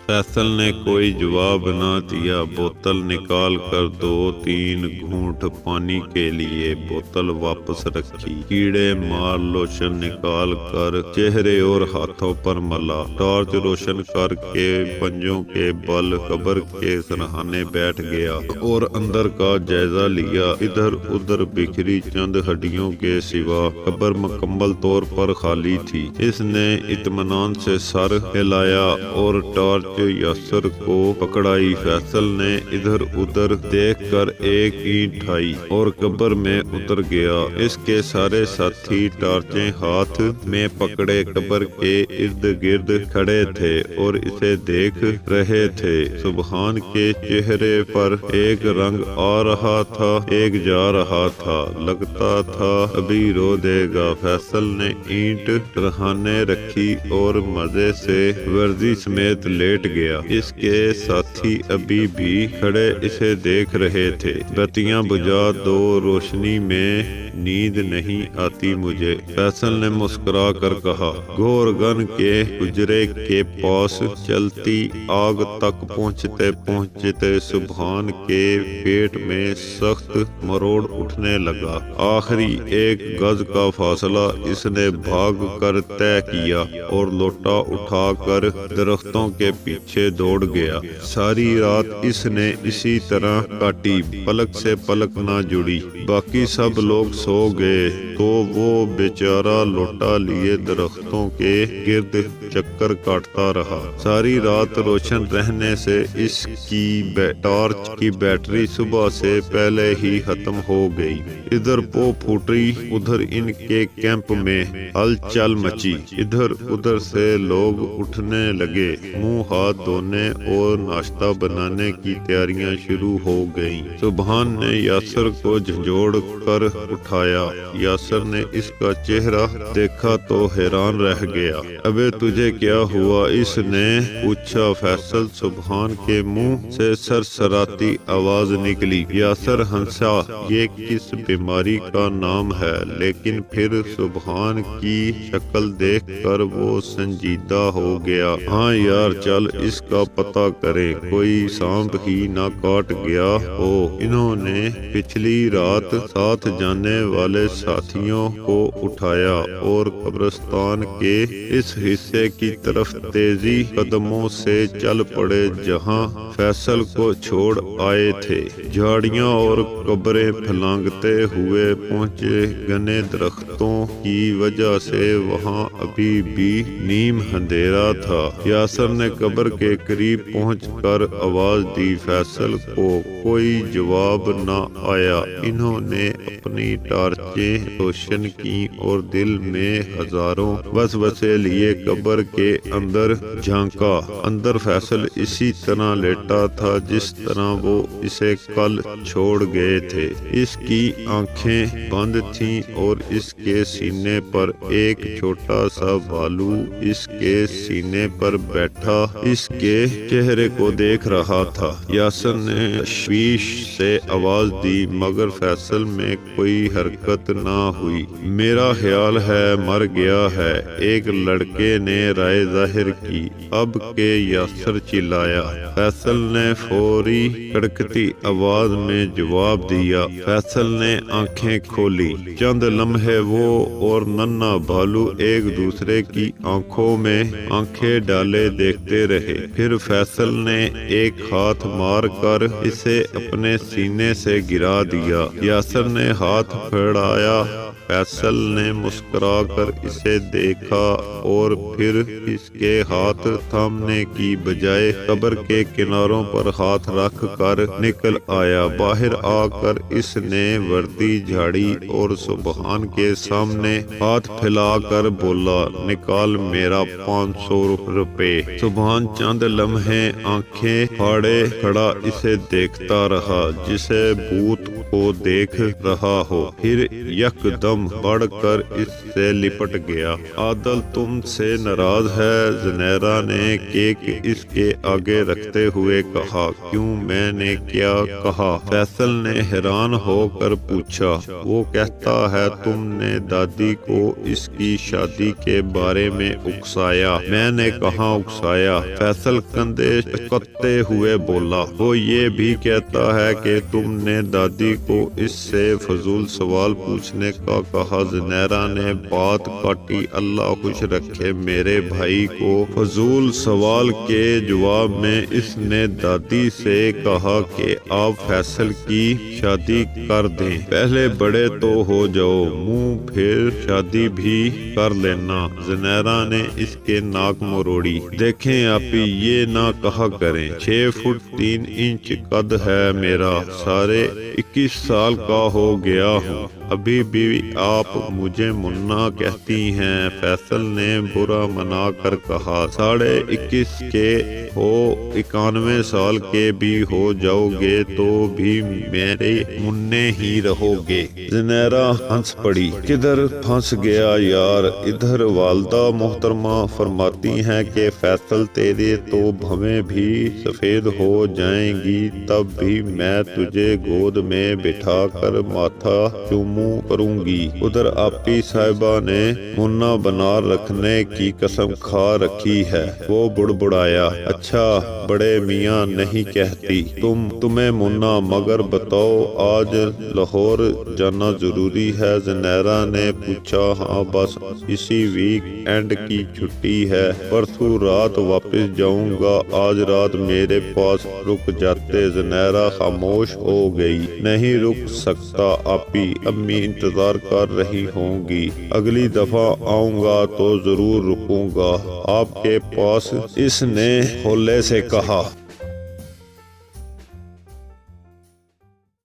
फैसल ने कोई जवाब न दिया। बोतल निकाल कर 2-3 घूंट पानी के लिए बोतल वापस रखी। कीड़े मार लोशन निकाल कर चेहरे और हाथों पर मला। टॉर्च रोशन करके पंजों के बल कब्र के सरहाने बैठ गया और अंदर का जायजा लिया। इधर उधर बिखरी चंद हड्डियों के सिवा कब्र मुकम्मल तौर पर खाली थी। इसने इत्मीनान से सर हिलाया और टॉर्च यासर को पकड़ाई। फैसल ने इधर उधर देखकर एक ईंट उठाई और कब्र में उतर गया। इसके सारे साथी टॉर्चें हाथ में पकड़े कब्र के इर्द गिर्द खड़े थे और इसे देख रहे थे। सुबहान के चेहरे पर एक रंग आ रहा था, एक जा रहा था। लगता था अभी रो देगा। फैसल ने ईंट सरहाने रखी और मजे से वर्दी समेत लेट गया। इसके साथी अभी भी खड़े इसे देख रहे थे। बत्तियां बुझा दो, रोशनी में नींद नहीं आती मुझे, फैसल ने मुस्कुरा कर कहा। गोरगन के हुजरे के पास चलती आग तक पहुँचते पहुँचते सुबहान के पेट में सख्त मरोड़ उठने लगा। आखिरी 1 गज का फासला इसने भाग कर तय किया और लोटा उठाकर दरख्तों के पीछे दौड़ गया। सारी रात इसने इसी तरह काटी, पलक से पलक ना जुड़ी। बाकी सब लोग सो गए तो वो बेचारा लोटा लिए दरख्तों के गिर्द चक्कर काटता रहा। सारी रात रोशन रहने से इसकी टॉर्च की बैटरी सुबह से पहले ही खत्म हो गई। इधर पो फूटी, उधर इनके कैंप में हलचल मची। इधर उधर से लोग उठने लगे। मुंह हाथ धोने और नाश्ता बनाने की तैयारियां शुरू हो गईं। सुबहान ने यासर को झंझोड़ कर उठाया। यासर ने इसका चेहरा देखा तो हैरान रह गया। अबे तुझे क्या हुआ, इसने पूछा। फैसल सुबहान के मुंह से सरसराती आवाज निकली। यासर हंसा। ये किस बीमारी का नाम है? लेकिन फिर सुबहान की शक्ल देखकर वो संजीदा हो गया। हाँ यार, चल इसका पता करें, कोई सांप ही ना काट गया हो। इन्होंने पिछली रात साथ जाने वाले साथियों को उठाया और कब्रिस्तान के इस हिस्से की तरफ तेजी कदमों से चल पड़े जहां फैसल को छोड़ आए थे। झाड़ियां और कब्रें फलांगते हुए पहुंचे। घने दरख्तों की वजह से वहां अभी भी नीम अंधेरा था। यासर ने कब्र के करीब पहुंचकर आवाज दी। फैसल को कोई जवाब न आया। इन्होंने अपनी टार्चें रोशन की और दिल में हजारों वसवसे लिए कब्र के अंदर झांका। अंदर फैसल इसी तरह लेटा था जिस तरह वो इसे कल छोड़ गए थे। इसकी आंखें बंद थीं और इसके सीने पर एक छोटा सा भालू इसके सीने पर बैठा इसके चेहरे को देख रहा था। यासर ने तशवीश से आवाज दी, मगर फैसल में कोई हरकत ना हुई। मेरा ख्याल है मर गया है, एक लड़के ने राय जाहिर की। अब के यासर चिल्लाया। फैसल ने फौरी कड़कती आवाज में जवाब दिया। फैसल ने आंखें खोली। चंद लम्हे वो और नन्हा भालू एक दूसरे की आंखों में आंखें डाले देखते रहे। फिर फैसल ने एक हाथ मार कर इसे अपने सीने से गिरा दिया। यासर ने हाथ फैलाया। फैसल ने मुस्कुरा कर इसे देखा और फिर इसके हाथ थामने की बजाय कब्र के किनारों पर हाथ रख कर निकल आया। बाहर आकर इसने वर्दी झाड़ी और सुबहान के सामने हाथ फैलाकर बोला, निकाल मेरा 500 रुपए। सुबहान चंद लम्हे आंखें फाड़े खड़ा इसे देखता रहा। जिसे भूत को देख रहा हो। फिर यकदम बढ़ कर इससे लिपट गया। आदल तुमसे नाराज है, ज़नैरा ने केक इसके आगे रखते हुए कहा। क्यों, मैंने क्या कहा? फैसल ने हैरान होकर पूछा। वो कहता है तुमने दादी को इसकी शादी के बारे में उकसाया। मैंने कहाँ उकसाया? फैसल कंधे चकते हुए बोला। वो ये भी कहता है कि तुमने दादी को इससे फजूल सवाल पूछने का कहा। ज़नैरा ने बात काटी। अल्लाह खुश रखे मेरे भाई को। फजूल सवाल के जवाब में इसने दादी से कहा कि आप फैसल की शादी कर दें। पहले बड़े तो हो जाओ, मुंह फिर शादी भी कर लेना। ज़नैरा ने इसके नाक मरोड़ी। देखें आपी, ये ना कहा करें। 6 फुट 3 इंच कद है मेरा, सारे 21 साल का हो गया हूँ, अभी भी आप मुझे मुन्ना कहती हैं। फैसल ने बुरा मना कर कहा। 21.5 के हो, 91 साल के भी हो जाओगे तो भी मेरे मुन्ने ही रहोगे। ज़नैरा हंस पड़ी। किधर फंस गया यार? इधर वालदा मोहतरमा फरमाती हैं कि फैसल तेरे तो भवें भी सफेद हो जाएंगी, तब भी मैं तुझे गोद में बिठा कर माथा चूमू करूंगी। उधर आपी साहिबा ने मुन्ना बना रखने की कसम खा रखी है। वो बुड़बुड़ाया। अच्छा, बड़े मियाँ नहीं कहती तुम्हें मुन्ना, मगर बताओ आज लाहौर जाना जरूरी है? ज़नैरा ने पूछा। हाँ, बस इसी वीक एंड की छुट्टी है, परसों रात वापस जाऊंगा। आज रात मेरे पास रुक जाते। ज़नैरा खामोश हो गई। नहीं रुक सकता आपी, अम्मी इंतजार कर रही होंगी। अगली दफा आऊंगा तो जरूर रुकूंगा आपके पास, इसने होले से कहा।